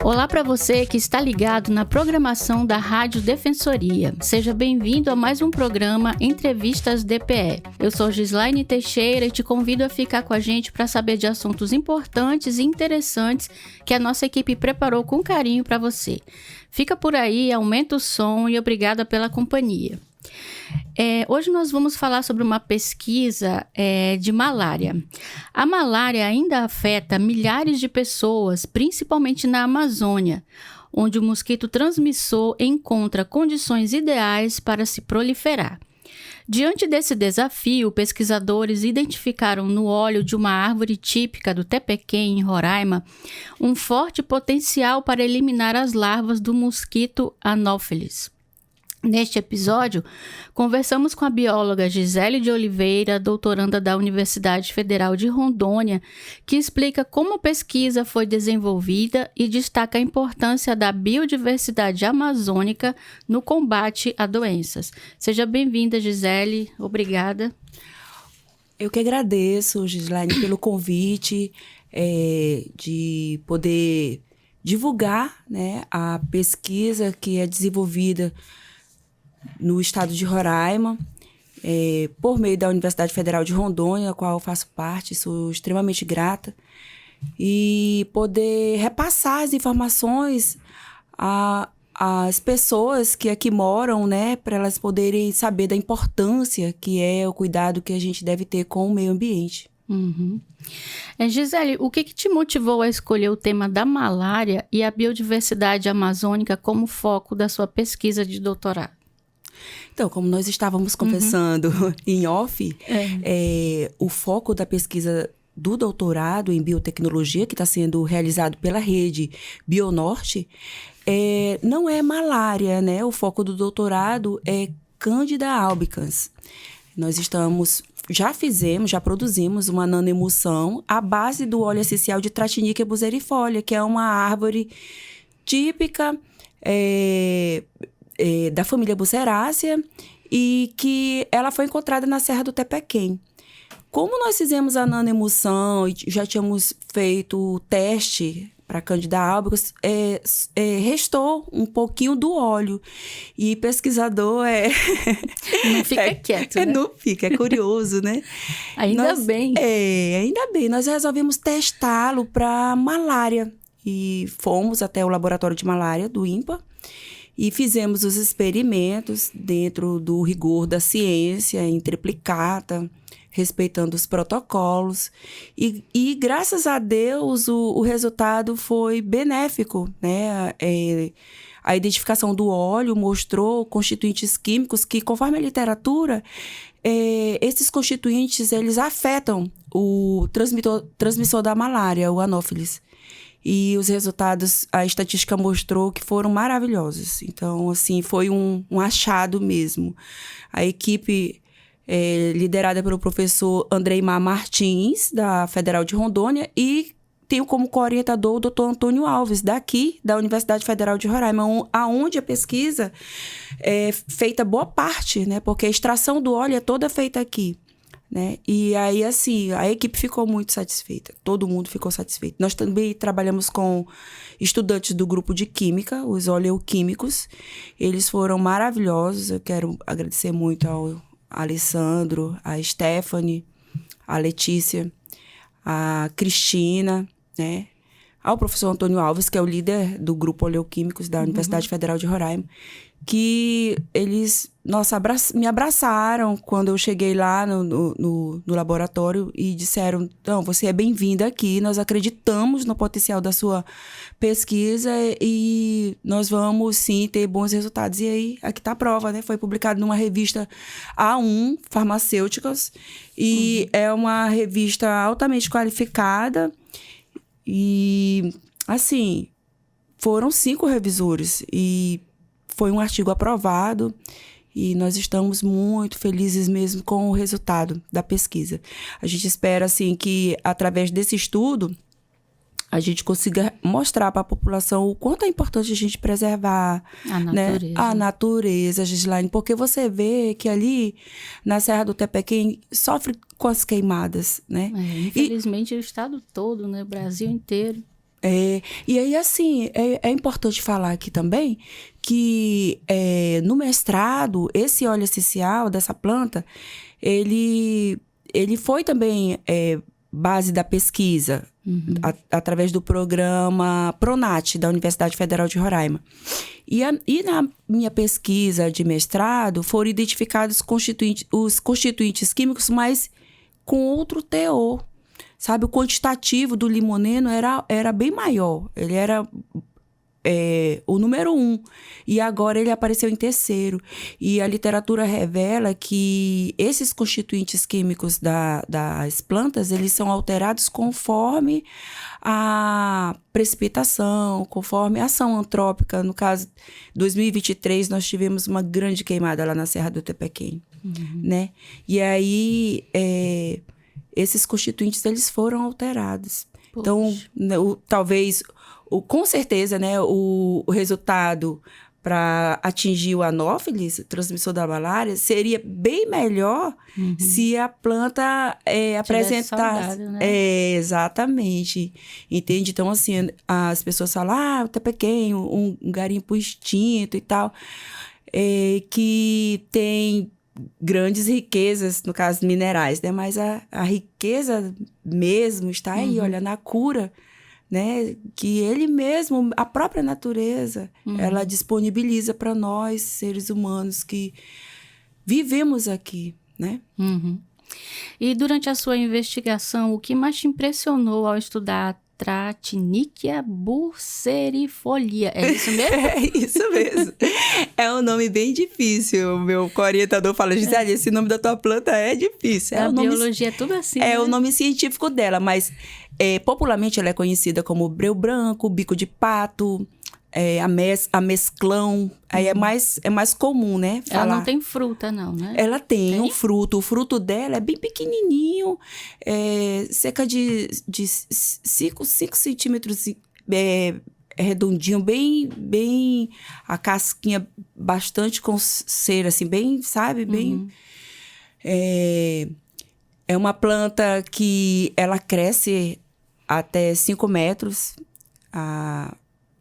Olá para você que está ligado na programação da Rádio Defensoria. Seja bem-vindo a mais um programa Entrevistas DPE. Eu sou Gislaine Teixeira e te convido a ficar com a gente para saber de assuntos importantes e interessantes que a nossa equipe preparou com carinho para você. Fica por aí, aumenta o som e obrigada pela companhia. Hoje nós vamos falar sobre uma pesquisa de malária. A malária ainda afeta milhares de pessoas, principalmente na Amazônia, onde o mosquito transmissor encontra condições ideais para se proliferar. Diante desse desafio, pesquisadores identificaram no óleo de uma árvore típica do Tepequém, em Roraima, um forte potencial para eliminar as larvas do mosquito Anopheles. Neste episódio, conversamos com a bióloga Gisele de Oliveira, doutoranda da Universidade Federal de Rondônia, que explica como a pesquisa foi desenvolvida e destaca a importância da biodiversidade amazônica no combate a doenças. Seja bem-vinda, Gisele. Obrigada. Eu que agradeço, Gislaine, pelo convite de poder divulgar, né, a pesquisa que é desenvolvida no estado de Roraima, por meio da Universidade Federal de Rondônia, a qual eu faço parte, sou extremamente grata, e poder repassar as informações às pessoas que aqui moram, né, para elas poderem saber da importância que é o cuidado que a gente deve ter com o meio ambiente. Uhum. Gisele, o que te motivou a escolher o tema da malária e a biodiversidade amazônica como foco da sua pesquisa de doutorado? Então, como nós estávamos conversando em off, o foco da pesquisa do doutorado em biotecnologia, que está sendo realizado pela rede Bionorte, não é malária, né? O foco do doutorado é Candida albicans. Nós já produzimos uma nanoemulsão à base do óleo essencial de Tratinica bucerifolia, que é uma árvore típica da família Bucerácea, e que ela foi encontrada na Serra do Tepequém. Como nós fizemos a nanoemulsão e já tínhamos feito o teste para Candida albicans, restou um pouquinho do óleo. E pesquisador não fica quieto, né? Não fica, é curioso, né? Ainda bem. Ainda bem. Nós resolvemos testá-lo para malária. E fomos até o laboratório de malária do INPA. E fizemos os experimentos dentro do rigor da ciência, em triplicata, respeitando os protocolos. E graças a Deus, o resultado foi benéfico, né? A identificação do óleo mostrou constituintes químicos que, conforme a literatura, esses constituintes, eles afetam o transmissor da malária, o Anopheles. E os resultados, a estatística mostrou que foram maravilhosos. Então, assim, foi um achado mesmo. A equipe liderada pelo professor Andreimar Martins, da Federal de Rondônia, e tenho como co-orientador o Dr. Antônio Alves, daqui, da Universidade Federal de Roraima, onde a pesquisa é feita boa parte, né? Porque a extração do óleo é toda feita aqui. Né? E aí, assim, a equipe ficou muito satisfeita. Todo mundo ficou satisfeito. Nós também trabalhamos com estudantes do grupo de Química, os oleoquímicos. Eles foram maravilhosos. Eu quero agradecer muito ao Alessandro, a Stephanie, a Letícia, a Cristina, né? Ao professor Antônio Alves, que é o líder do grupo oleoquímicos da Universidade Federal de Roraima, que eles, me abraçaram quando eu cheguei lá no laboratório e disseram, então, você é bem-vinda aqui, nós acreditamos no potencial da sua pesquisa e nós vamos, sim, ter bons resultados. E aí, aqui está a prova, né? Foi publicado numa revista A1, Farmacêuticas, e é uma revista altamente qualificada e, assim, foram 5 revisores e foi um artigo aprovado e nós estamos muito felizes mesmo com o resultado da pesquisa. A gente espera, assim, que através desse estudo a gente consiga mostrar para a população o quanto é importante a gente preservar a natureza, Gislaine, porque você vê que ali na Serra do Tepequém sofre com as queimadas, né? Infelizmente o estado todo, né? O Brasil inteiro. E aí, assim, é importante falar aqui também que no mestrado, esse óleo essencial dessa planta, ele foi também base da pesquisa, através do programa PRONAT, da Universidade Federal de Roraima. E na minha pesquisa de mestrado, foram identificados os constituintes químicos, mas com outro teor. Sabe, o quantitativo do limoneno era bem maior. Ele era o número 1. E agora ele apareceu em terceiro. E a literatura revela que esses constituintes químicos das plantas, eles são alterados conforme a precipitação, conforme a ação antrópica. No caso, 2023, nós tivemos uma grande queimada lá na Serra do Tepequém, né? E aí... esses constituintes, eles foram alterados. Poxa. Então, talvez, com certeza, né, o resultado para atingir o anófelis, transmissor da malária, seria bem melhor se a planta apresentasse... saudável, né? Exatamente. Entende? Então, assim, as pessoas falam, o Tepequém, um garimpo extinto e tal, que tem... grandes riquezas, no caso minerais, né? Mas a riqueza mesmo está aí, olha, na cura, né? Que ele mesmo, a própria natureza, ela disponibiliza para nós, seres humanos, que vivemos aqui, né? E durante a sua investigação, o que mais te impressionou ao estudar Trachynicia burserifolia? É isso mesmo? É isso mesmo. É um nome bem difícil. O meu orientador fala, Gisele, esse nome da tua planta é difícil. A biologia é tudo assim, É, né? o nome científico dela, mas popularmente ela é conhecida como breu branco, bico de pato, amesclão. Aí é mais comum, né? Ela não tem fruta, não, né? Ela tem um fruto. O fruto dela é bem pequenininho, cerca de 5 centímetros, redondinho, bem... A casquinha bastante com cera, assim, bem, sabe? Bem... É uma planta que ela cresce até 5 metros.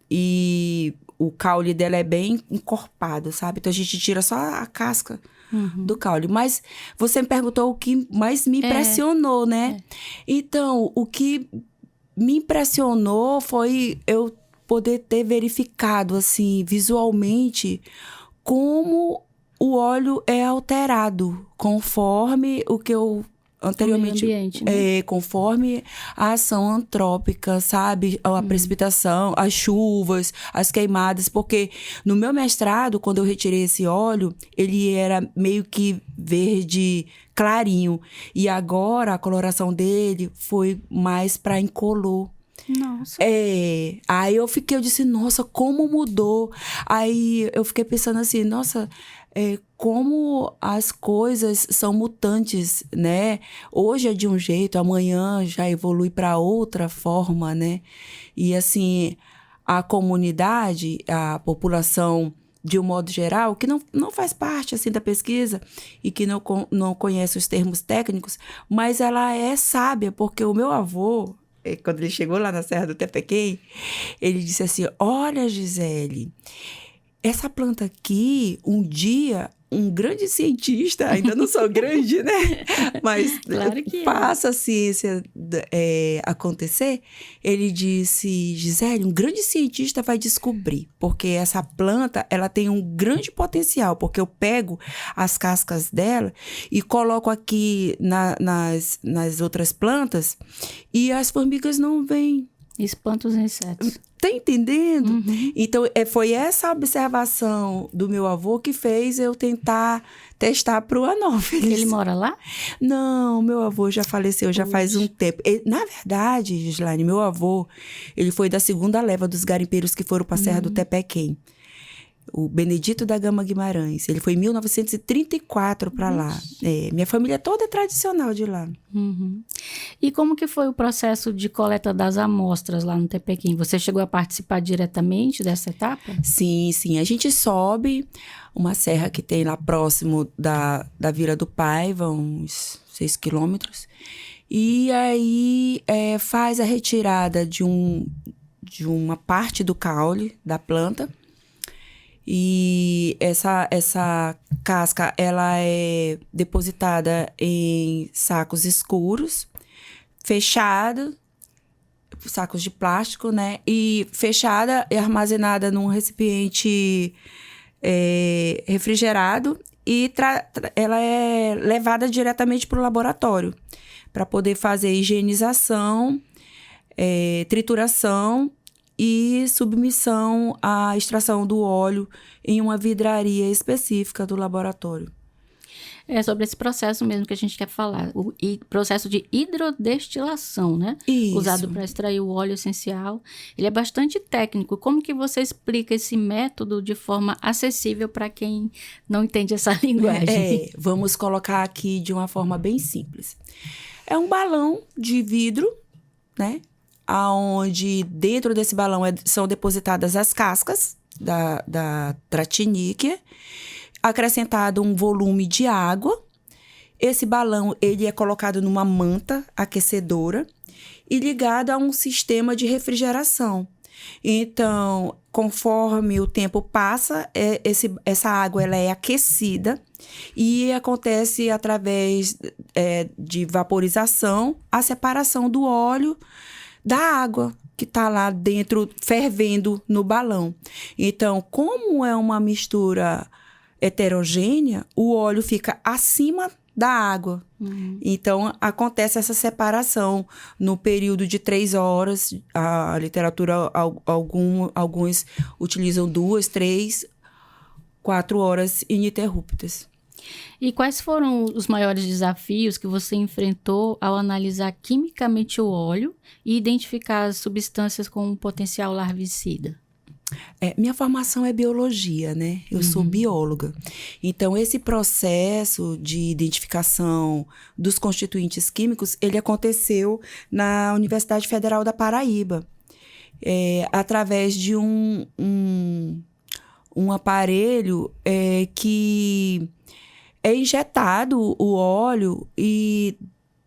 E o caule dela é bem encorpado, sabe? Então, a gente tira só a casca do caule. Mas você me perguntou o que mais me impressionou, né? Então, o que me impressionou foi eu poder ter verificado, assim, visualmente, como o óleo é alterado conforme o que eu... anteriormente, o meio ambiente, né? Conforme a ação antrópica, sabe? A precipitação, as chuvas, as queimadas. Porque no meu mestrado, quando eu retirei esse óleo, ele era meio que verde clarinho. E agora, a coloração dele foi mais para incolor. Nossa. Aí eu disse, nossa, como mudou. Aí eu fiquei pensando assim, nossa... como as coisas são mutantes, né? Hoje é de um jeito, amanhã já evolui para outra forma, né? E assim, a comunidade, a população, de um modo geral, que não faz parte assim da pesquisa e que não conhece os termos técnicos, mas ela é sábia, porque o meu avô, quando ele chegou lá na Serra do Tepequém, ele disse assim, olha, Gisele, essa planta aqui, um dia, um grande cientista, ainda não sou grande, né? Mas claro que passa a ciência acontecer. Ele disse, Gisele, um grande cientista vai descobrir, porque essa planta, ela tem um grande potencial, porque eu pego as cascas dela e coloco aqui nas outras plantas e as formigas não vêm. Espanta os insetos. Tá entendendo? Então, foi essa observação do meu avô que fez eu tentar testar para o anófelis. Ele mora lá? Não, meu avô já faleceu, já faz um tempo. Na verdade, Gislaine, meu avô, ele foi da segunda leva dos garimpeiros que foram para a Serra do Tepequém. O Benedito da Gama Guimarães. Ele foi em 1934 para lá. Minha família toda é tradicional de lá. E como que foi o processo de coleta das amostras lá no Tepequém? Você chegou a participar diretamente dessa etapa? Sim, sim. A gente sobe uma serra que tem lá próximo da Vila do Paiva, uns 6 quilômetros. E aí faz a retirada de um uma parte do caule da planta. E essa casca, ela é depositada em sacos escuros, fechado, sacos de plástico, né? E fechada e armazenada num recipiente refrigerado. E ela é levada diretamente para o laboratório para poder fazer higienização, trituração e submissão à extração do óleo em uma vidraria específica do laboratório. É sobre esse processo mesmo que a gente quer falar, o processo de hidrodestilação, né? Isso. Usado para extrair o óleo essencial. Ele é bastante técnico. Como que você explica esse método de forma acessível para quem não entende essa linguagem? Vamos colocar aqui de uma forma bem simples. É um balão de vidro, né? Onde dentro desse balão são depositadas as cascas da Tratiníquea, acrescentado um volume de água. Esse balão ele é colocado numa manta aquecedora e ligado a um sistema de refrigeração. Então, conforme o tempo passa, essa água ela é aquecida e acontece através de vaporização a separação do óleo da água que está lá dentro fervendo no balão. Então, como é uma mistura heterogênea, o óleo fica acima da água. Então, acontece essa separação no período de 3 horas. A literatura, alguns utilizam 2, 3, 4 horas ininterruptas. E quais foram os maiores desafios que você enfrentou ao analisar quimicamente o óleo e identificar as substâncias com um potencial larvicida? Minha formação é biologia, né? Eu sou bióloga. Então, esse processo de identificação dos constituintes químicos, ele aconteceu na Universidade Federal da Paraíba, através de um aparelho que é injetado o óleo e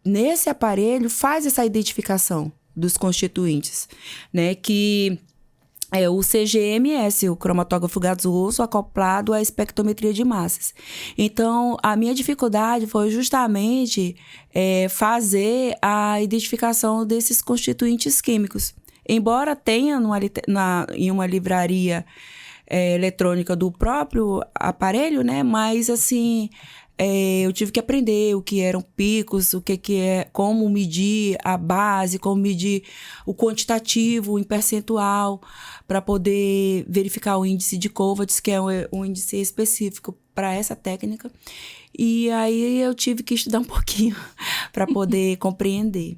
nesse aparelho faz essa identificação dos constituintes, né? Que é o CGMS, o cromatógrafo gasoso acoplado à espectrometria de massas. Então, a minha dificuldade foi justamente fazer a identificação desses constituintes químicos. Embora tenha em uma livraria eletrônica do próprio aparelho, né? Mas, assim, eu tive que aprender o que eram picos, o que é, como medir a base, como medir o quantitativo em percentual, para poder verificar o índice de Kovács, que é um índice específico para essa técnica. E aí eu tive que estudar um pouquinho para poder compreender.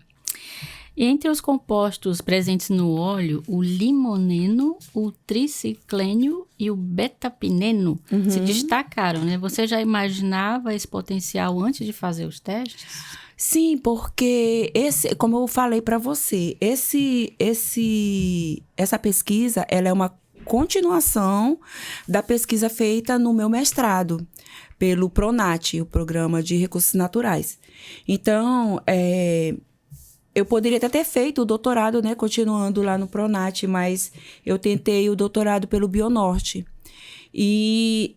E entre os compostos presentes no óleo, o limoneno, o triciclênio e o betapineno se destacaram, né? Você já imaginava esse potencial antes de fazer os testes? Sim, porque como eu falei para você, essa pesquisa, ela é uma continuação da pesquisa feita no meu mestrado pelo PRONAT, o Programa de Recursos Naturais. Então, eu poderia até ter feito o doutorado, né, continuando lá no PRONAT, mas eu tentei o doutorado pelo Bionorte. E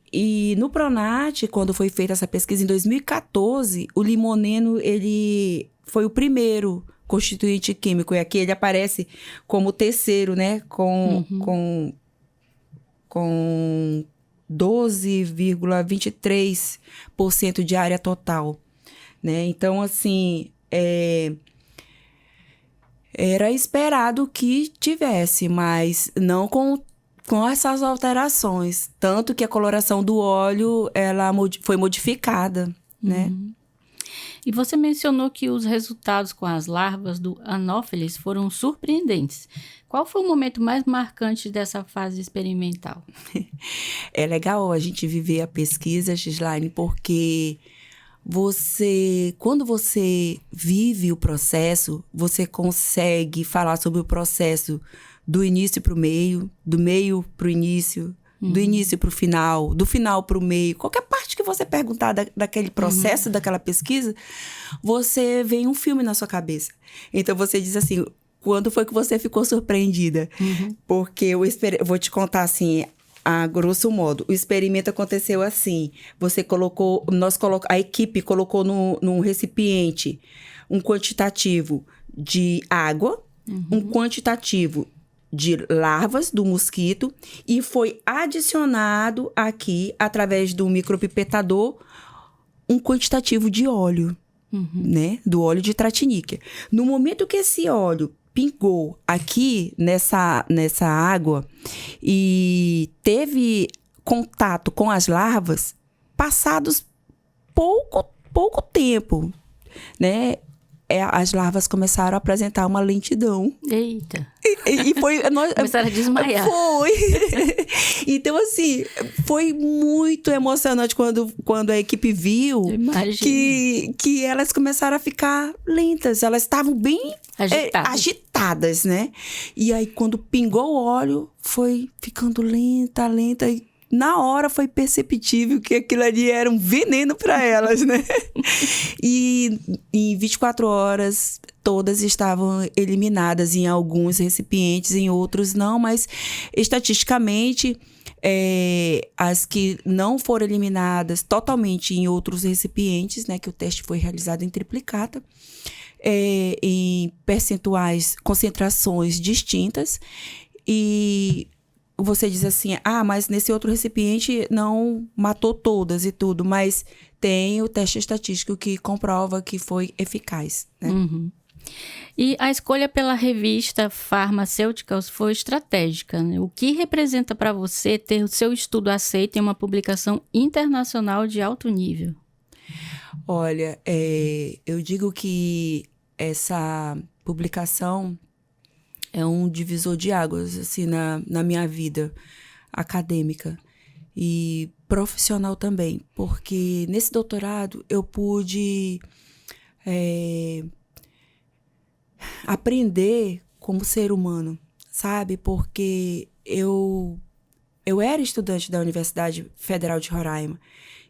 no PRONAT, quando foi feita essa pesquisa em 2014, o limoneno, ele foi o primeiro constituinte químico. E aqui ele aparece como o terceiro, né, com 12,23% de área total, né? Então, assim, era esperado que tivesse, mas não com essas alterações. Tanto que a coloração do óleo ela foi modificada, né? E você mencionou que os resultados com as larvas do Anopheles foram surpreendentes. Qual foi o momento mais marcante dessa fase experimental? É legal a gente viver a pesquisa, Gislaine, porque quando você vive o processo, você consegue falar sobre o processo do início para o meio, do meio para o início, do início para o final, do final para o meio. Qualquer parte que você perguntar daquele processo, daquela pesquisa, você vê um filme na sua cabeça. Então, você diz assim, quando foi que você ficou surpreendida? Porque eu vou te contar assim, a grosso modo. O experimento aconteceu assim. A equipe colocou num recipiente um quantitativo de água, um quantitativo de larvas do mosquito e foi adicionado aqui, através do micropipetador, um quantitativo de óleo, né? Do óleo de Tratiníquia. No momento que esse óleo pingou aqui nessa água e teve contato com as larvas, passados pouco tempo, né? As larvas começaram a apresentar uma lentidão. Eita! E foi... Começaram a desmaiar. Foi! Então, assim, foi muito emocionante quando a equipe viu que elas começaram a ficar lentas. Elas estavam bem agitadas, né? E aí, quando pingou o óleo, foi ficando lenta. E na hora foi perceptível que aquilo ali era um veneno para elas, né? E em 24 horas, todas estavam eliminadas em alguns recipientes, em outros não, mas estatisticamente, as que não foram eliminadas totalmente em outros recipientes, né, que o teste foi realizado em triplicata, em percentuais, concentrações distintas, e você diz assim, mas nesse outro recipiente não matou todas e tudo, mas tem o teste estatístico que comprova que foi eficaz, né? E a escolha pela revista Pharmaceuticals foi estratégica, né? O que representa para você ter o seu estudo aceito em uma publicação internacional de alto nível? Olha, eu digo que essa publicação é um divisor de águas, assim, na minha vida acadêmica e profissional também, porque nesse doutorado eu pude aprender como ser humano, sabe? Porque eu era estudante da Universidade Federal de Roraima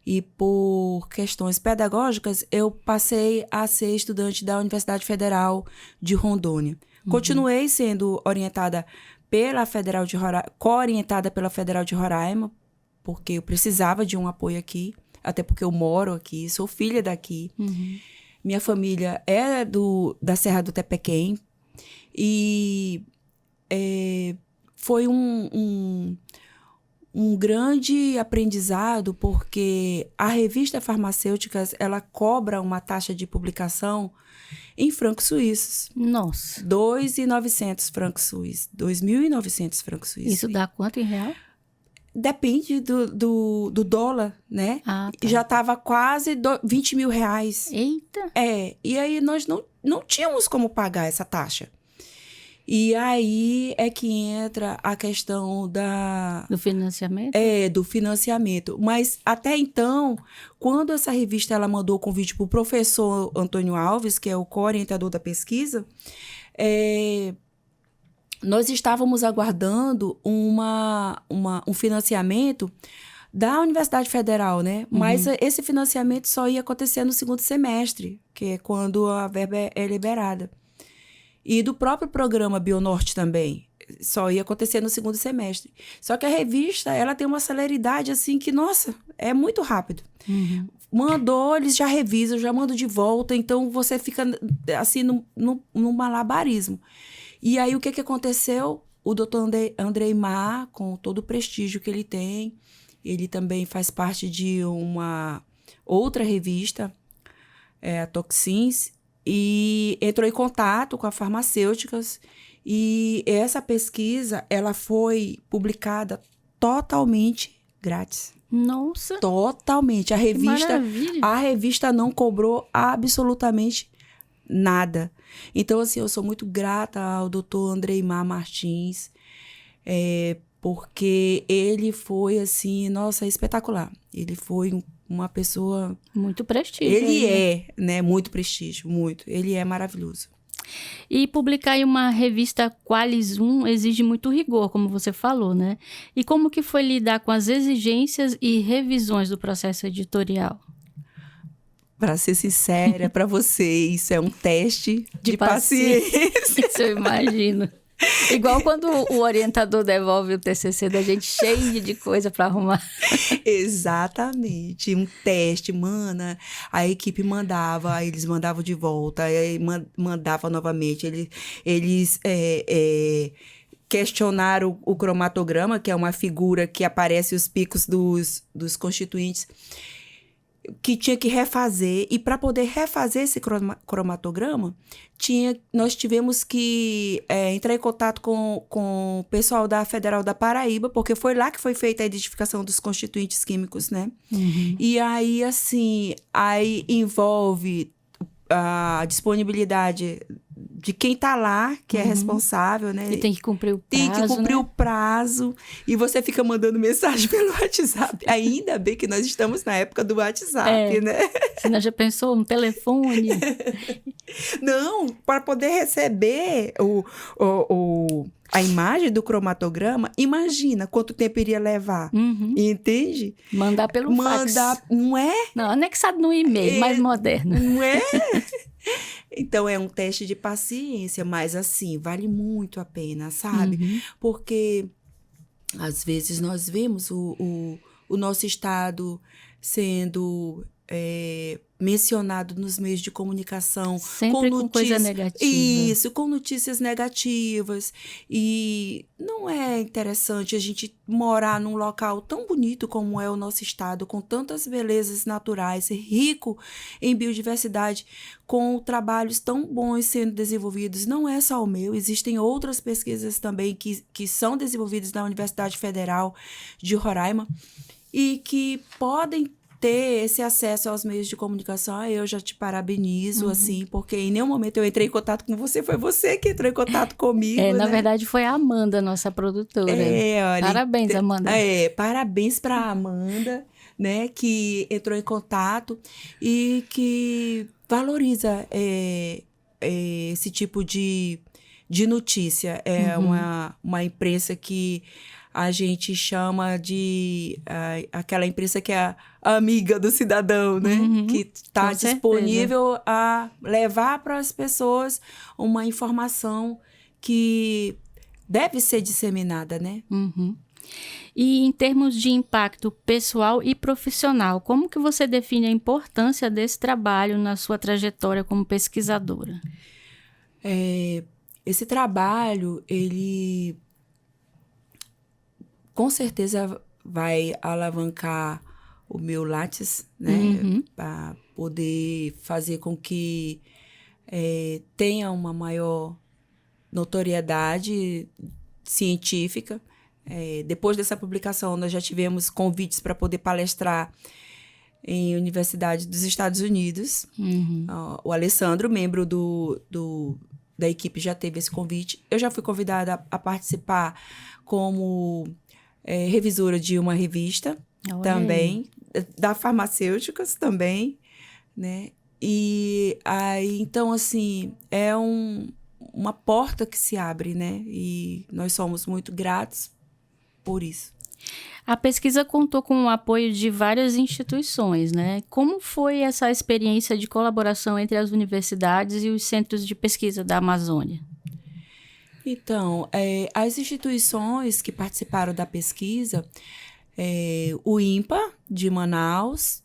e por questões pedagógicas eu passei a ser estudante da Universidade Federal de Rondônia. Continuei sendo orientada pela Federal de Roraima, co-orientada pela Federal de Roraima, porque eu precisava de um apoio aqui, até porque eu moro aqui, sou filha daqui. Minha família é da Serra do Tepequém. E foi um grande aprendizado, porque a revista Pharmaceuticals, ela cobra uma taxa de publicação em francos suíços. Nossa! 2.900 francos suíços. 2.900 francos suíços. Isso dá quanto em real? Depende do dólar, né? Tá. Já estava quase 20 mil reais. Eita! E aí nós não tínhamos como pagar essa taxa. E aí é que entra a questão do financiamento? Do financiamento. Mas até então, quando essa revista ela mandou o convite para o professor Antônio Alves, que é o co-orientador da pesquisa, nós estávamos aguardando um financiamento da Universidade Federal, né? Mas esse financiamento só ia acontecer no segundo semestre, que é quando a verba é liberada. E do próprio programa Bionorte também, só ia acontecer no segundo semestre. Só que a revista, ela tem uma celeridade assim que, nossa, é muito rápido. Mandou, eles já revisam, já mandam de volta, então você fica assim num malabarismo. E aí o que aconteceu? O doutor Andrei Mar, com todo o prestígio que ele tem, ele também faz parte de uma outra revista, a Toxins, e entrou em contato com a Pharmaceuticals, e essa pesquisa, ela foi publicada totalmente grátis. Nossa! Totalmente. A revista não cobrou absolutamente nada. Então, assim, eu sou muito grata ao doutor Andrei Mar Martins, porque ele foi, assim, nossa, espetacular. Ele foi uma pessoa... Muito prestígio. Ele né? Muito prestígio, muito. Ele é maravilhoso. E publicar em uma revista Qualis 1 exige muito rigor, como você falou, né? E como que foi lidar com as exigências e revisões do processo editorial? para ser sincera, para você, isso é um teste de paciência. Isso eu imagino. Igual quando o orientador devolve o TCC da gente cheio de coisa para arrumar. Exatamente. Um teste, mana, a equipe mandava, aí eles mandavam de volta, aí mandava novamente. Eles questionaram o cromatograma, que é uma figura que aparece os picos dos constituintes, que tinha que refazer, e para poder refazer esse cromatograma, nós tivemos que entrar em contato com o pessoal da Federal da Paraíba, porque foi lá que foi feita a identificação dos constituintes químicos, né? Uhum. E aí, assim, envolve a disponibilidade de quem tá lá, que é responsável, né? E tem que cumprir o prazo, Tem que cumprir, né? o prazo. E você fica mandando mensagem pelo WhatsApp. Ainda bem que nós estamos na época do WhatsApp, né? Você já pensou um telefone? Não, para poder receber a imagem do cromatograma, imagina quanto tempo iria levar. Uhum. Entende? Mandar pelo fax. Não é? Não, anexado no e-mail, mais moderno. Não é? Então, é um teste de paciência, mas assim, vale muito a pena, sabe? Uhum. Porque, às vezes, nós vemos o nosso estado sendo mencionado nos meios de comunicação. Sempre com coisa negativa. Isso, com notícias negativas. E não é interessante a gente morar num local tão bonito como é o nosso estado, com tantas belezas naturais, rico em biodiversidade, com trabalhos tão bons sendo desenvolvidos. Não é só o meu, existem outras pesquisas também que são desenvolvidas na Universidade Federal de Roraima e que podem ter esse acesso aos meios de comunicação. Eu já te parabenizo, assim, porque em nenhum momento eu entrei em contato com você, foi você que entrou em contato comigo, Na né? verdade, foi a Amanda, nossa produtora. Olha, Parabéns, Amanda. Parabéns para a Amanda, né, que entrou em contato e que valoriza esse tipo de notícia. É uma imprensa que a gente chama de aquela imprensa que é a amiga do cidadão, né? Que está disponível a levar para as pessoas uma informação que deve ser disseminada, né? Uhum. E em termos de impacto pessoal e profissional, como que você define a importância desse trabalho na sua trajetória como pesquisadora? Esse trabalho, ele com certeza vai alavancar o meu Lattes, né? Para poder fazer com que tenha uma maior notoriedade científica. Depois dessa publicação, nós já tivemos convites para poder palestrar em universidades dos Estados Unidos. O Alessandro, membro da equipe, já teve esse convite. Eu já fui convidada a participar como revisora de uma revista também, da Farmacêuticas também, né? E aí, então, assim, é uma porta que se abre, né? E nós somos muito gratos por isso. A pesquisa contou com o apoio de várias instituições, né? Como foi essa experiência de colaboração entre as universidades e os centros de pesquisa da Amazônia? Então, as instituições que participaram da pesquisa, o INPA de Manaus,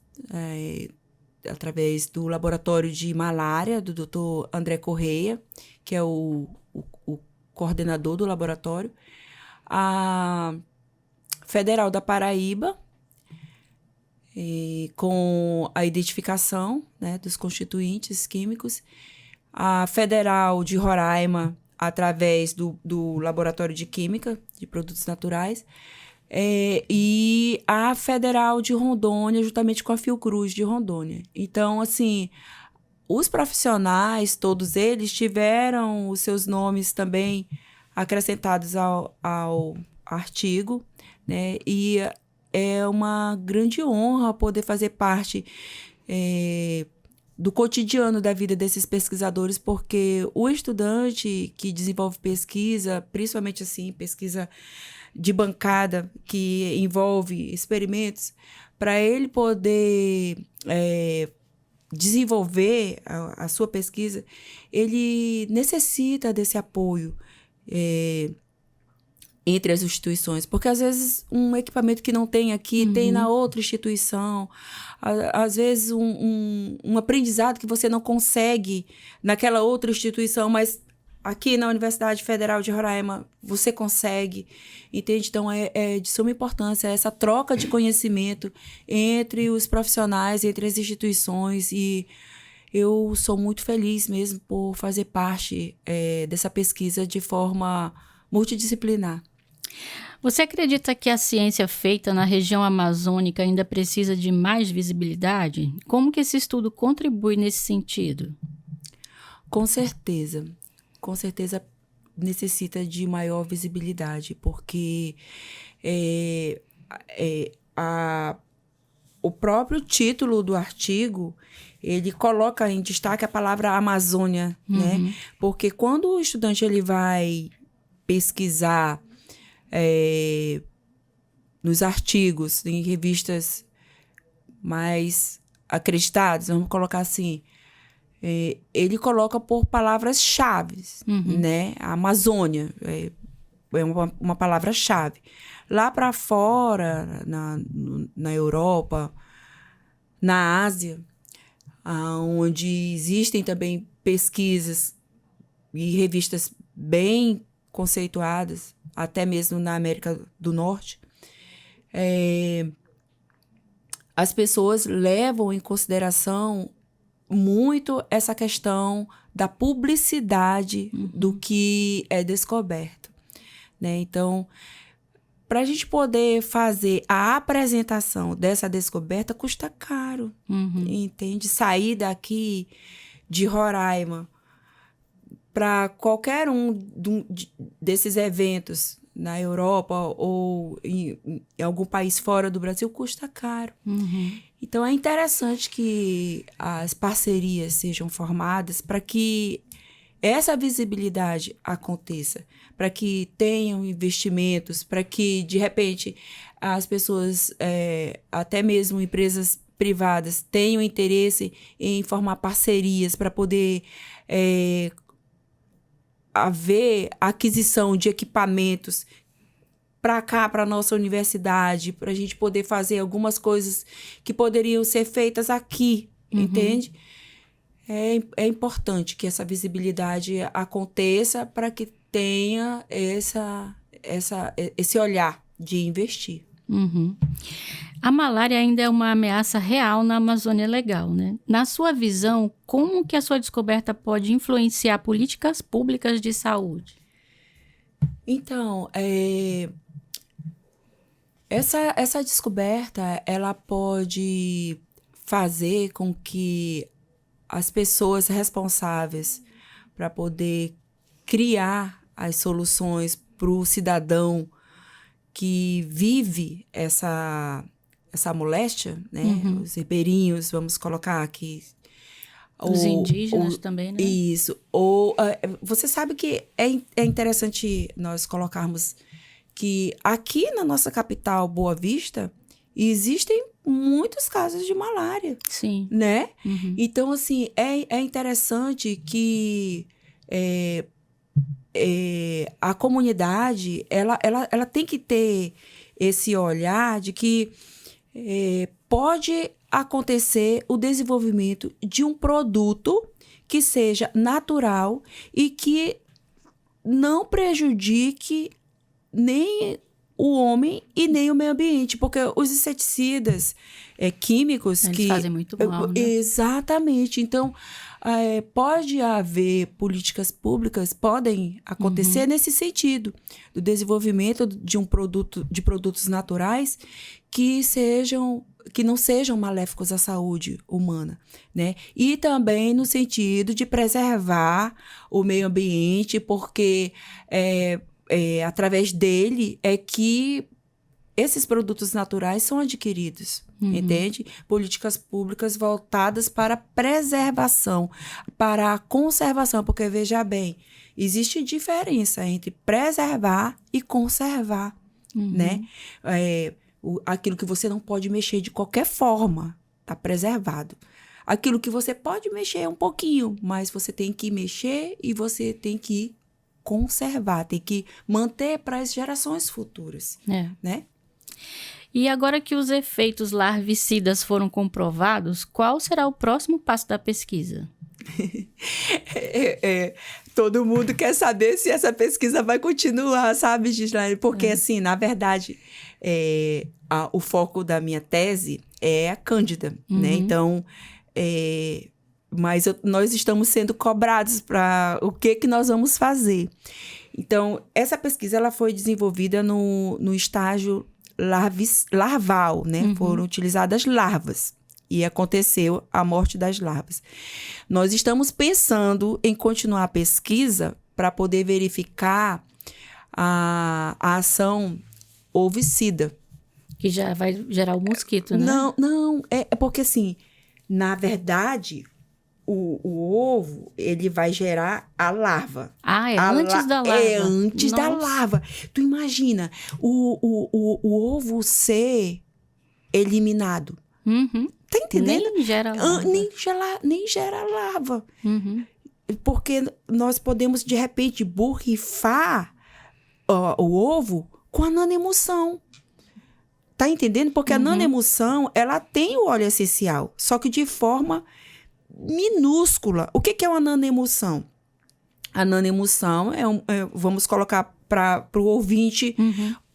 através do Laboratório de Malária, do Dr. André Correia, que é o coordenador do laboratório, a Federal da Paraíba, com a identificação, né, dos constituintes químicos, a Federal de Roraima, através do Laboratório de Química de Produtos Naturais, e a Federal de Rondônia, juntamente com a Fiocruz de Rondônia. Então, assim, os profissionais, todos eles, tiveram os seus nomes também acrescentados ao artigo, né? E é uma grande honra poder fazer parte do cotidiano da vida desses pesquisadores, porque o estudante que desenvolve pesquisa, principalmente assim, pesquisa de bancada, que envolve experimentos, para ele poder desenvolver a sua pesquisa, ele necessita desse apoio entre as instituições, porque às vezes um equipamento que não tem aqui, tem na outra instituição, às vezes um aprendizado que você não consegue naquela outra instituição, mas aqui na Universidade Federal de Roraima você consegue, entende? Então é de suma importância essa troca de conhecimento entre os profissionais, entre as instituições, e eu sou muito feliz mesmo por fazer parte dessa pesquisa de forma multidisciplinar. Você acredita que a ciência feita na região amazônica ainda precisa de mais visibilidade? Como que esse estudo contribui nesse sentido? Com certeza necessita de maior visibilidade, porque o próprio título do artigo, ele coloca em destaque a palavra Amazônia, né? Porque quando o estudante ele vai pesquisar nos artigos, em revistas mais acreditadas, vamos colocar assim, ele coloca por palavras-chave, né? A Amazônia é uma palavra-chave. Lá para fora, na Europa, na Ásia, onde existem também pesquisas e revistas bem conceituadas, até mesmo na América do Norte, as pessoas levam em consideração muito essa questão da publicidade do que é descoberto, né? Então, para a gente poder fazer a apresentação dessa descoberta, custa caro, entende? Sair daqui de Roraima para qualquer desses eventos na Europa ou em algum país fora do Brasil custa caro. Então, é interessante que as parcerias sejam formadas para que essa visibilidade aconteça, para que tenham investimentos, para que, de repente, as pessoas, até mesmo empresas privadas, tenham interesse em formar parcerias para poder haver aquisição de equipamentos para cá, para a nossa universidade, para a gente poder fazer algumas coisas que poderiam ser feitas aqui, entende? É importante que essa visibilidade aconteça para que tenha esse olhar de investir. A malária ainda é uma ameaça real na Amazônia Legal, né? Na sua visão, como que a sua descoberta pode influenciar políticas públicas de saúde? Então, essa descoberta, ela pode fazer com que as pessoas responsáveis para poder criar as soluções para o cidadão que vive essa moléstia, né? Os ribeirinhos, vamos colocar aqui. Os indígenas também, né? Isso. Você sabe que é interessante nós colocarmos que aqui na nossa capital, Boa Vista, existem muitos casos de malária. Sim. Né? Então, assim, é interessante que a comunidade, ela tem que ter esse olhar de que pode acontecer o desenvolvimento de um produto que seja natural e que não prejudique nem o homem e nem o meio ambiente, porque os inseticidas químicos... Eles fazem muito mal, né? Exatamente. Então, pode haver políticas públicas, podem acontecer nesse sentido, do desenvolvimento de produtos naturais que não sejam maléficos à saúde humana, né? E também no sentido de preservar o meio ambiente, porque através dele é que esses produtos naturais são adquiridos, entende? Políticas públicas voltadas para a preservação, para a conservação, porque, veja bem, existe diferença entre preservar e conservar, né? Aquilo que você não pode mexer de qualquer forma está preservado. aquilo que você pode mexer um pouquinho, mas você tem que mexer e você tem que conservar, tem que manter para as gerações futuras, né? E agora que os efeitos larvicidas foram comprovados, qual será o próximo passo da pesquisa? Todo mundo quer saber se essa pesquisa vai continuar, sabe, Gislaine? Porque, assim, na verdade, o foco da minha tese é a Cândida, né? Então, mas nós estamos sendo cobrados para o que nós vamos fazer. Então, essa pesquisa ela foi desenvolvida no estágio larval, né? Foram utilizadas larvas e aconteceu a morte das larvas. Nós estamos pensando em continuar a pesquisa para poder verificar a ação ovicida. Que já vai gerar o mosquito, né? Não, é porque assim, na verdade, o ovo, ele vai gerar a larva. Ah, antes da larva. É antes da larva. Tu imagina, o ovo ser eliminado. Tá entendendo? Nem gera larva. Nem gera larva. Porque nós podemos, de repente, borrifar o ovo com a nanoemulsão. Tá entendendo? Porque a nanoemulsão, ela tem o óleo essencial, só que de forma minúscula. O que é uma nanoemulsão? A nanoemulsão vamos colocar para o ouvinte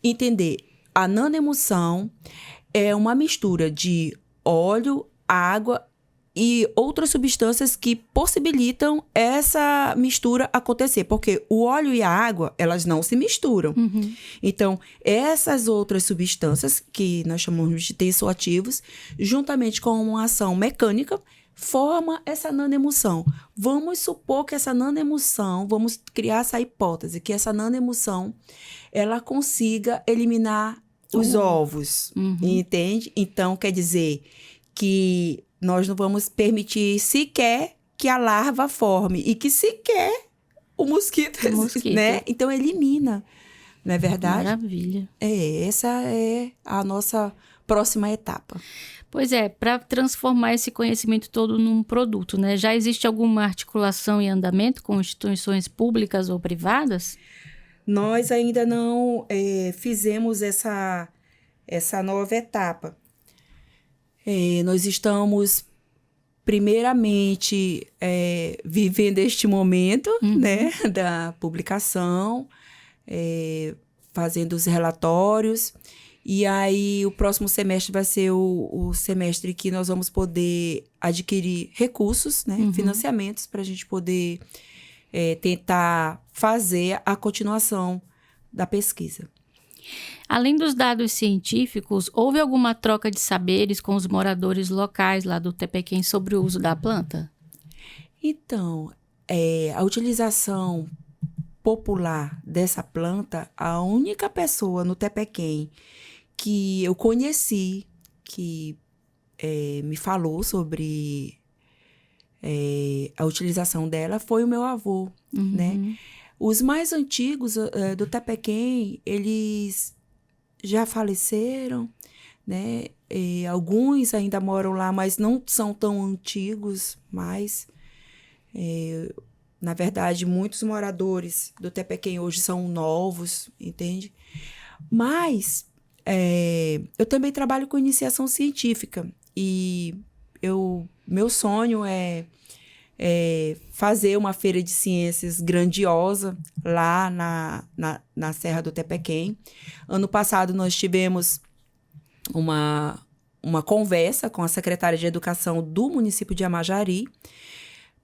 entender. A nanoemulsão é uma mistura de óleo, água e outras substâncias que possibilitam essa mistura acontecer. Porque o óleo e a água, elas não se misturam. Então, essas outras substâncias, que nós chamamos de tensoativos, juntamente com uma ação mecânica, forma essa nanoemulsão. Vamos supor que essa nanoemulsão, vamos criar essa hipótese, que essa nanoemulsão, ela consiga eliminar os ovos, entende? Então, quer dizer que nós não vamos permitir sequer que a larva forme e que sequer o mosquito. Né? Então, elimina, não é verdade? Maravilha. Essa é a nossa próxima etapa. Pois é, para transformar esse conhecimento todo num produto, né? Já existe alguma articulação em andamento com instituições públicas ou privadas? Nós ainda não fizemos essa nova etapa. Nós estamos, primeiramente, vivendo este momento, né, da publicação, fazendo os relatórios. E aí, o próximo semestre vai ser o semestre que nós vamos poder adquirir recursos, né, financiamentos, para a gente poder tentar fazer a continuação da pesquisa. Além dos dados científicos, houve alguma troca de saberes com os moradores locais lá do Tepequém sobre o uso da planta? Então, a utilização popular dessa planta, a única pessoa no Tepequém que eu conheci, que me falou sobre a utilização dela, foi o meu avô, né? Os mais antigos do Tepequém, eles já faleceram, né? Alguns ainda moram lá, mas não são tão antigos mais. Na verdade, muitos moradores do Tepequém hoje são novos, entende? Mas eu também trabalho com iniciação científica e meu sonho é fazer uma feira de ciências grandiosa lá na Serra do Tepequém. Ano passado nós tivemos uma conversa com a secretária de Educação do município de Amajari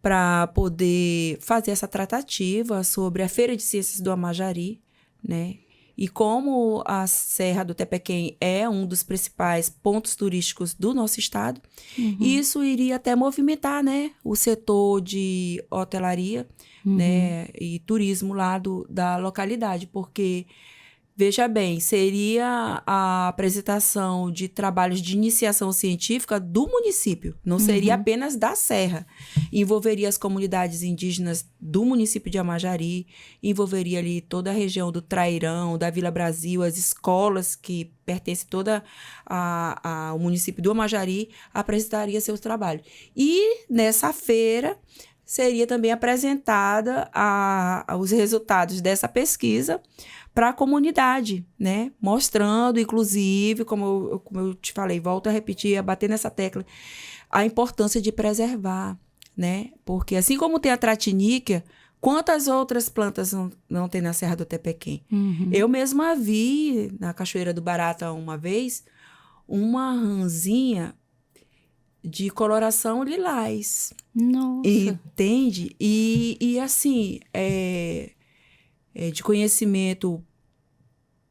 para poder fazer essa tratativa sobre a Feira de Ciências do Amajari, né? E como a Serra do Tepequém é um dos principais pontos turísticos do nosso estado, isso iria até movimentar, né, o setor de hotelaria, né, e turismo lá da localidade, porque Veja bem, seria a apresentação de trabalhos de iniciação científica do município, não seria apenas da Serra. Envolveria as comunidades indígenas do município de Amajari, envolveria ali toda a região do Trairão, da Vila Brasil, as escolas que pertencem toda ao município do Amajari, apresentaria seus trabalhos. E nessa feira seria também apresentada os resultados dessa pesquisa para a comunidade, né? Mostrando, inclusive, como eu te falei, volto a repetir, a bater nessa tecla, a importância de preservar, né? Porque assim como tem a tratiníquea, quantas outras plantas não tem na Serra do Tepequém? Eu mesma vi na Cachoeira do Barata uma vez uma rãzinha de coloração lilás. Nossa! Entende? E assim, de conhecimento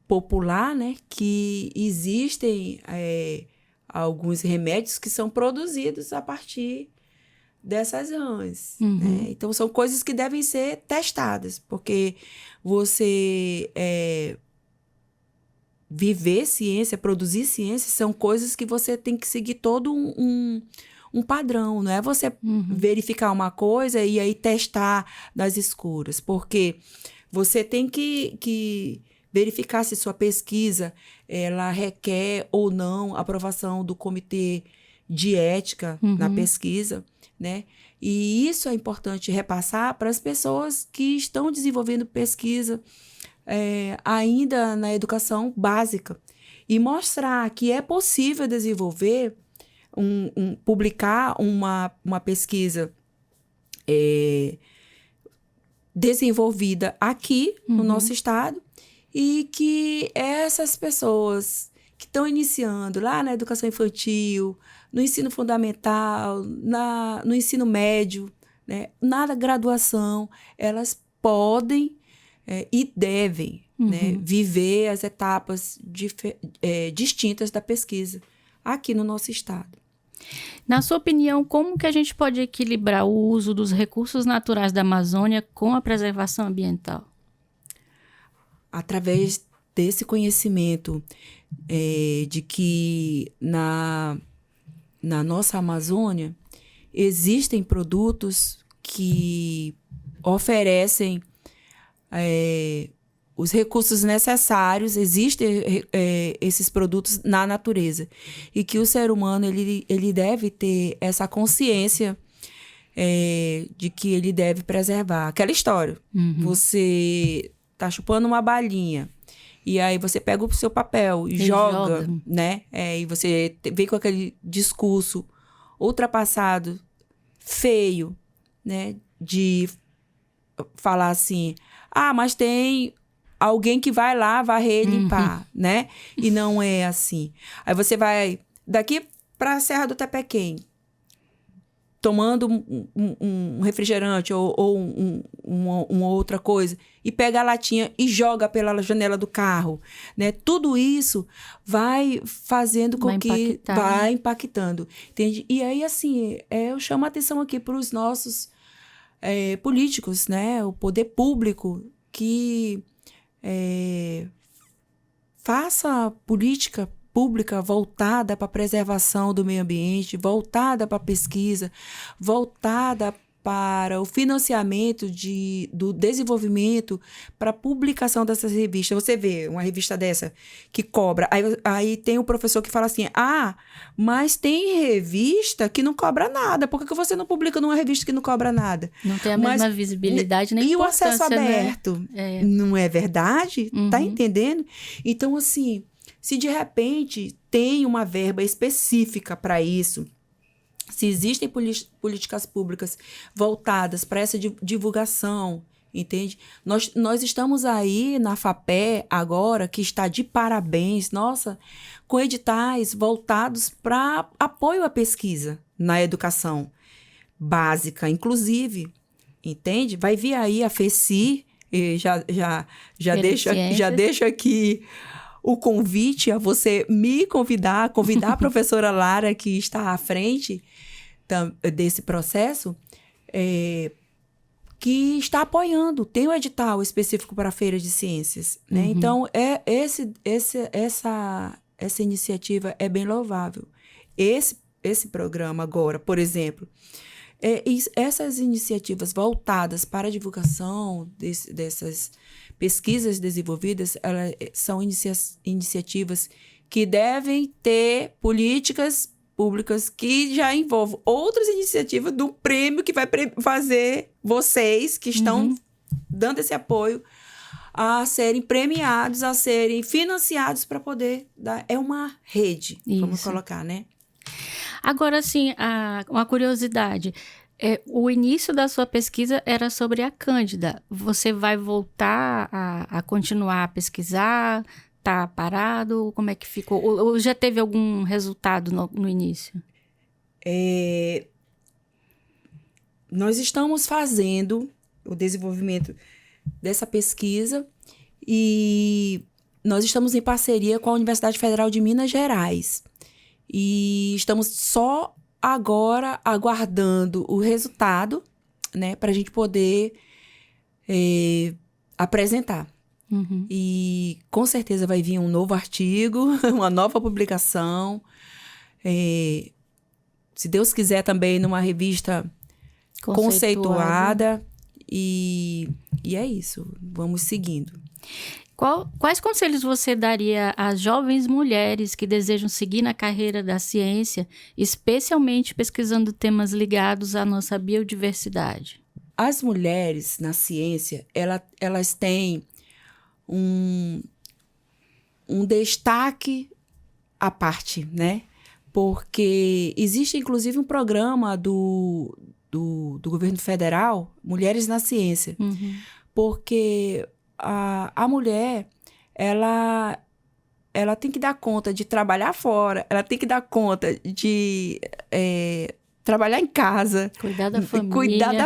popular, né, que existem alguns remédios que são produzidos a partir dessas rãs. Né? Então, são coisas que devem ser testadas, porque você viver ciência, produzir ciência, são coisas que você tem que seguir todo um padrão, não é você verificar uma coisa e aí testar nas escuras, porque você tem que verificar se sua pesquisa ela requer ou não aprovação do comitê de ética na pesquisa, né? E isso é importante repassar para as pessoas que estão desenvolvendo pesquisa ainda na educação básica e mostrar que é possível desenvolver, publicar uma pesquisa desenvolvida aqui no nosso estado e que essas pessoas que estão iniciando lá na educação infantil, no ensino fundamental, no ensino médio, né, na graduação, elas podem e devem né, viver as etapas distintas da pesquisa aqui no nosso estado. Na sua opinião, como que a gente pode equilibrar o uso dos recursos naturais da Amazônia com a preservação ambiental? Através desse conhecimento de que na nossa Amazônia existem produtos que oferecem os recursos necessários, existem esses produtos na natureza. E que o ser humano ele deve ter essa consciência de que ele deve preservar. Aquela história. Você tá chupando uma balinha e aí você pega o seu papel e joga, né? E você vem com aquele discurso ultrapassado, feio, né? De falar assim, mas tem alguém que vai lá varrer e limpar, né? E não é assim. Aí você vai daqui para a Serra do Tepequém, tomando um refrigerante ou uma outra coisa, e pega a latinha e joga pela janela do carro, né? Tudo isso vai fazendo com que vai impactando, entende? E aí, assim, eu chamo a atenção aqui para os nossos políticos, né? O poder público que faça política pública voltada para a preservação do meio ambiente, voltada para a pesquisa, voltada para o financiamento do desenvolvimento, para a publicação dessas revistas. Você vê uma revista dessa que cobra, aí tem o professor que fala assim, mas tem revista que não cobra nada, por que você não publica numa revista que não cobra nada? Não tem a mesma visibilidade nem importância, e o acesso aberto, né? Não é verdade? Tá entendendo? Então, assim, se de repente tem uma verba específica para isso, se existem políticas públicas voltadas para essa divulgação, entende? Nós estamos aí na FAPE agora, que está de parabéns, com editais voltados para apoio à pesquisa na educação básica, inclusive, entende? Vai vir aí a FECI, já deixo aqui o convite a você me convidar a professora Lara, que está à frente desse processo, que está apoiando. Tem um edital específico para a Feira de Ciências, né? Então, essa iniciativa é bem louvável. Esse programa agora, por exemplo, essas iniciativas voltadas para a divulgação dessas pesquisas desenvolvidas, elas são iniciativas que devem ter políticas públicas que já envolvam outras iniciativas do prêmio que vai fazer vocês que estão dando esse apoio a serem premiados, a serem financiados para poder dar. É uma rede, vamos colocar, né? Agora, assim, uma curiosidade. O início da sua pesquisa era sobre a Cândida. Você vai voltar a continuar a pesquisar? Tá parado? Como é que ficou? Ou já teve algum resultado no início? Nós estamos fazendo o desenvolvimento dessa pesquisa e nós estamos em parceria com a Universidade Federal de Minas Gerais. E estamos só agora aguardando o resultado, né, para a gente poder apresentar. E com certeza vai vir um novo artigo, uma nova publicação. Se Deus quiser, também numa revista conceituada. E é isso, vamos seguindo. Quais conselhos você daria às jovens mulheres que desejam seguir na carreira da ciência, especialmente pesquisando temas ligados à nossa biodiversidade? As mulheres na ciência, elas têm um destaque à parte, né? Porque existe, inclusive, um programa do governo federal, Mulheres na Ciência, porque a mulher, ela tem que dar conta de trabalhar fora, ela tem que dar conta de trabalhar em casa, cuidar da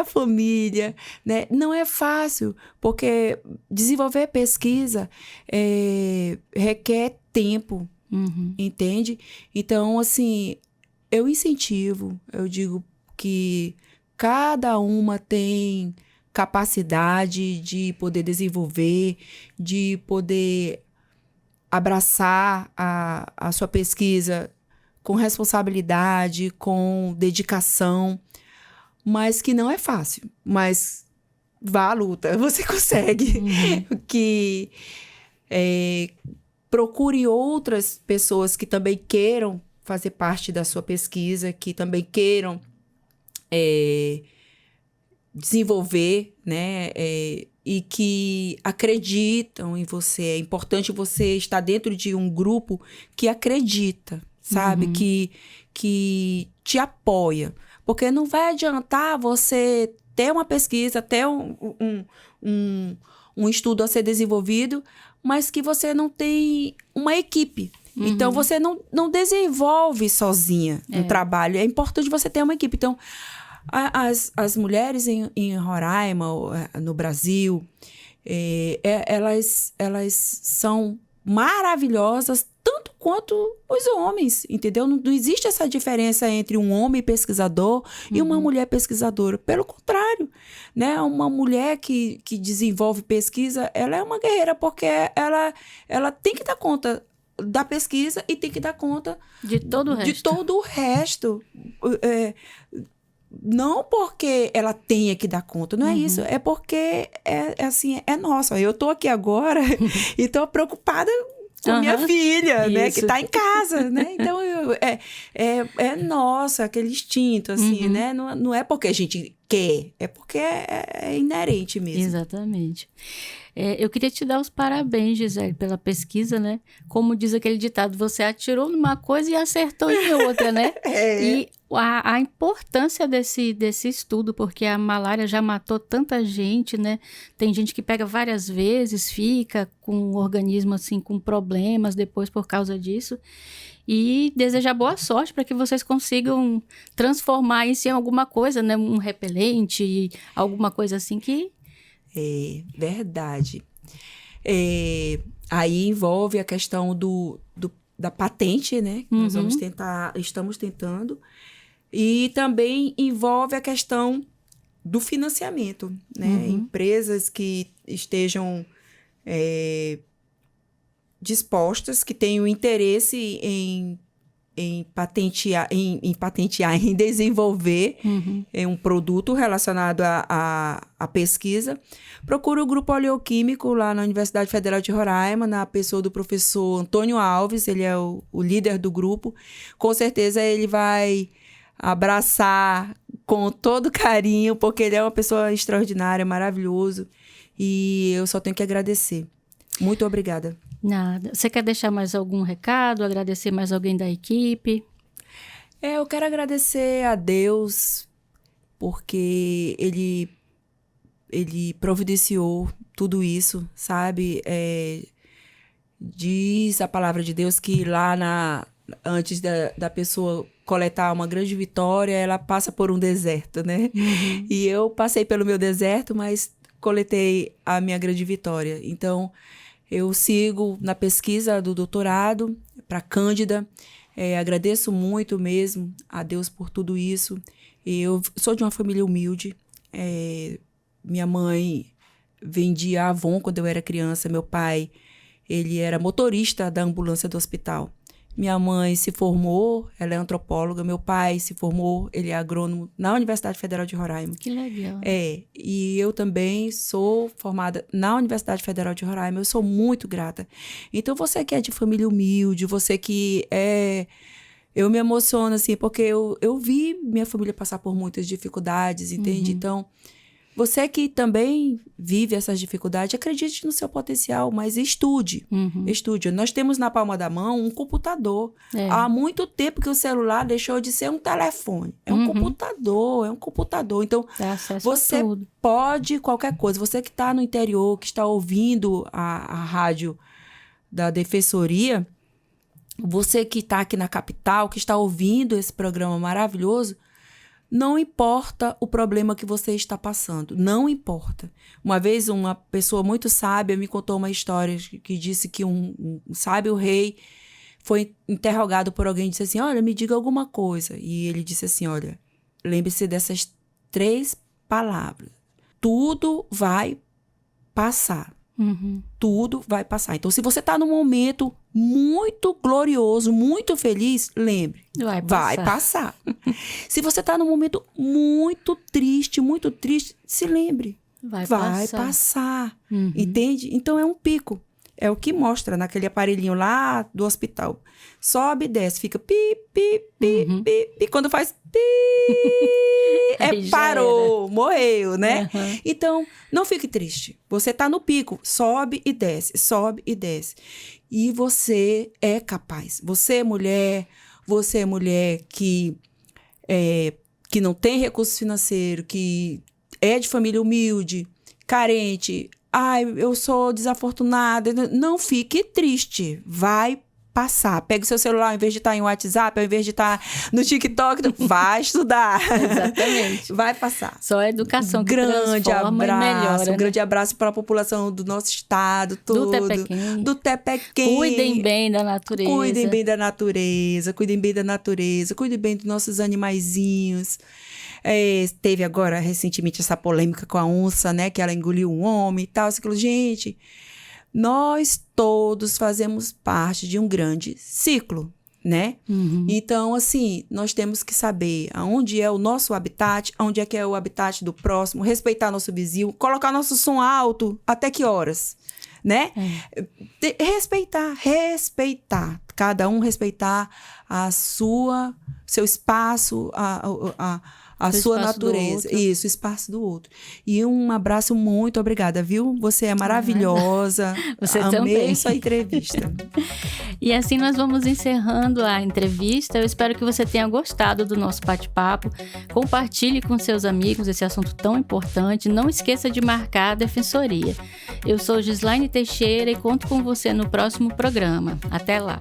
família, né? Não é fácil, porque desenvolver pesquisa requer tempo, entende? Então, assim, eu incentivo, eu digo que cada uma tem capacidade de poder desenvolver, de poder abraçar a sua pesquisa com responsabilidade, com dedicação, mas que não é fácil. Mas vá à luta, você consegue. Que procure outras pessoas que também queiram fazer parte da sua pesquisa, que também queiram desenvolver, né? E que acreditam em você. É importante você estar dentro de um grupo que acredita, sabe? Que te apoia. Porque não vai adiantar você ter uma pesquisa, ter um estudo a ser desenvolvido, mas que você não tem uma equipe. Então, você não desenvolve sozinha um trabalho. É importante você ter uma equipe. Então, as mulheres em Roraima, no Brasil, elas são maravilhosas tanto quanto os homens, entendeu? Não existe essa diferença entre um homem pesquisador e uma mulher pesquisadora. Pelo contrário, né? Uma mulher que desenvolve pesquisa, ela é uma guerreira, porque ela tem que dar conta da pesquisa e tem que dar conta de todo o resto. Não porque ela tenha que dar conta, não é isso. É porque é nossa. Eu tô aqui agora e tô preocupada com minha filha, né? Que tá em casa, né? Então, é nossa, aquele instinto, assim, né? Não é porque a gente quer, é porque é inerente mesmo. Exatamente. Eu queria te dar os parabéns, Gisele, pela pesquisa, né? Como diz aquele ditado, você atirou numa coisa e acertou em outra, né? E a importância desse estudo, porque a malária já matou tanta gente, né? Tem gente que pega várias vezes, fica com o organismo, assim, com problemas depois por causa disso. E desejar boa sorte para que vocês consigam transformar isso em alguma coisa, né? Um repelente, alguma coisa assim que... É verdade. Aí envolve a questão da patente, né? Nós estamos tentando. E também envolve a questão do financiamento, né? Empresas que estejam dispostas, que tenham interesse em patentear, em desenvolver um produto relacionado à pesquisa. Procura o Grupo Oleoquímico lá na Universidade Federal de Roraima, na pessoa do professor Antônio Alves, ele é o líder do grupo. Com certeza ele vai abraçar com todo carinho, porque ele é uma pessoa extraordinária, maravilhoso, e eu só tenho que agradecer. Muito obrigada. Nada. Você quer deixar mais algum recado? Agradecer mais alguém da equipe? Eu quero agradecer a Deus, porque Ele providenciou tudo isso, sabe? Diz a palavra de Deus que lá antes da pessoa coletar uma grande vitória, ela passa por um deserto, né? E eu passei pelo meu deserto, mas coletei a minha grande vitória. Então, eu sigo na pesquisa do doutorado para Cândida. Agradeço muito mesmo a Deus por tudo isso. Eu sou de uma família humilde. Minha mãe vendia Avon quando eu era criança. Meu pai, ele era motorista da ambulância do hospital. Minha mãe se formou, ela é antropóloga. Meu pai se formou, ele é agrônomo na Universidade Federal de Roraima. Que legal. E eu também sou formada na Universidade Federal de Roraima. Eu sou muito grata. Então, você que é de família humilde, você que eu me emociono, assim, porque eu vi minha família passar por muitas dificuldades, entende? Então, você que também vive essas dificuldades, acredite no seu potencial, mas estude. Estude. Nós temos na palma da mão um computador. Há muito tempo que o celular deixou de ser um telefone. É um computador, Então, você pode qualquer coisa. Você que está no interior, que está ouvindo a rádio da Defensoria, você que está aqui na capital, que está ouvindo esse programa maravilhoso, não importa o problema que você está passando, não importa. Uma vez uma pessoa muito sábia me contou uma história que disse que um sábio rei foi interrogado por alguém e disse assim, olha, me diga alguma coisa. E ele disse assim, olha, lembre-se dessas 3 palavras. Tudo vai passar. Tudo vai passar. Então, se você está num momento muito glorioso, muito feliz, lembre, vai passar. Se você está num momento muito triste, se lembre, vai passar. Entende? Então, é um pico. É o que mostra naquele aparelhinho lá do hospital. Sobe e desce, fica pi, pi, pi, pi, pi. Quando faz pi, parou, morreu, né? Então, não fique triste. Você está no pico, sobe e desce, sobe e desce. E você é capaz. Você é mulher que não tem recurso financeiro, que é de família humilde, carente. Ai, eu sou desafortunada. Não fique triste. Vai passar. Pega o seu celular, ao invés de estar em WhatsApp, ao invés de estar no TikTok, vai estudar. Exatamente. Vai passar. Só a educação que transforma e melhora. Um grande abraço para a população do nosso estado, tudo. Do Tepequém. Cuidem bem da natureza. Cuidem bem dos nossos animaizinhos. Teve agora, recentemente, essa polêmica com a onça, né? Que ela engoliu um homem e tal. Gente, nós todos fazemos parte de um grande ciclo, né? Então, assim, nós temos que saber aonde é o nosso habitat, aonde é que é o habitat do próximo, respeitar nosso vizinho, colocar nosso som alto, até que horas, né? Respeitar. Cada um respeitar seu espaço, a sua natureza. Isso, o espaço do outro. E um abraço, muito obrigada, viu? Você é maravilhosa. Você Amei também. sua entrevista. E assim nós vamos encerrando a entrevista. Eu espero que você tenha gostado do nosso bate-papo. Compartilhe com seus amigos esse assunto tão importante. Não esqueça de marcar a Defensoria. Eu sou Gislaine Teixeira e conto com você no próximo programa. Até lá!